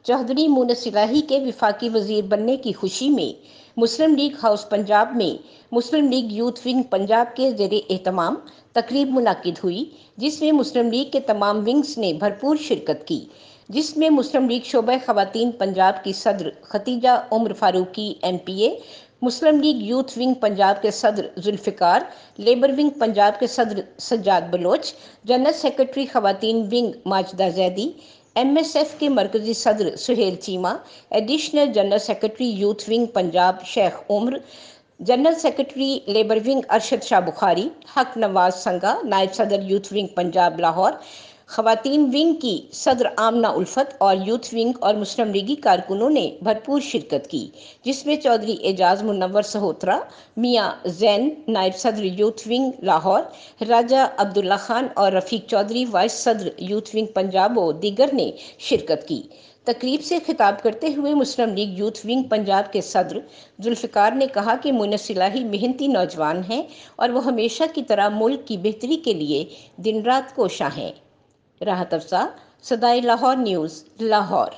चौधरी मुनस इलाही के वफाकी वजीर बनने की खुशी में मुस्लिम लीग हाउस पंजाब में मुस्लिम लीग यूथ विंग पंजाब के ज़ेरे एहतमाम तकरीब मुनाकिद हुई, जिसमें मुस्लिम लीग के तमाम विंग्स ने भरपूर शिरकत की, जिसमें मुस्लिम लीग शोबा ख़वातीन पंजाब की सदर Khadija Umar Farooqui MPA, Muslim League youth wing Punjab के सदर जुल्फ़िकार, लेबर विंग पंजाब के सदर सज्जाद बलोच, जनरल सेक्रेटरी ख़वातीन विंग माजिदा जैदी, MSF के मरकजी सदर Sohail Cheema, additional general secretary youth wing Punjab Sheikh Umar, general secretary labour wing Arshad Shah Bukhari, Haq Nawaz संगा, नायब सदर यूथ विंग पंजाब लाहौर, ख़वातीन विंग की सदर आमना उल्फत और यूथ विंग और मुस्लिम लीगी कारकुनों ने भरपूर शिरकत की, जिसमें चौधरी एजाज मुनव्वर सहोत्रा, मियाँ जैन नायब सदर यूथ विंग लाहौर, राजा अब्दुल्ला खान और रफ़ीक चौधरी वाइस सदर यूथ विंग पंजाब और दीगर ने शिरकत की। तकरीब से खिताब करते हुए मुस्लिम लीग यूथ विंग पंजाब के सदर जुल्फ़िकार ने कहा कि मुनस इलाही मेहनती नौजवान हैं और वो हमेशा की तरह मुल्क की बेहतरी के लिए दिन रात कोशां हैं। राहत अफ़ज़ा, सदाए लाहौर न्यूज़, लाहौर।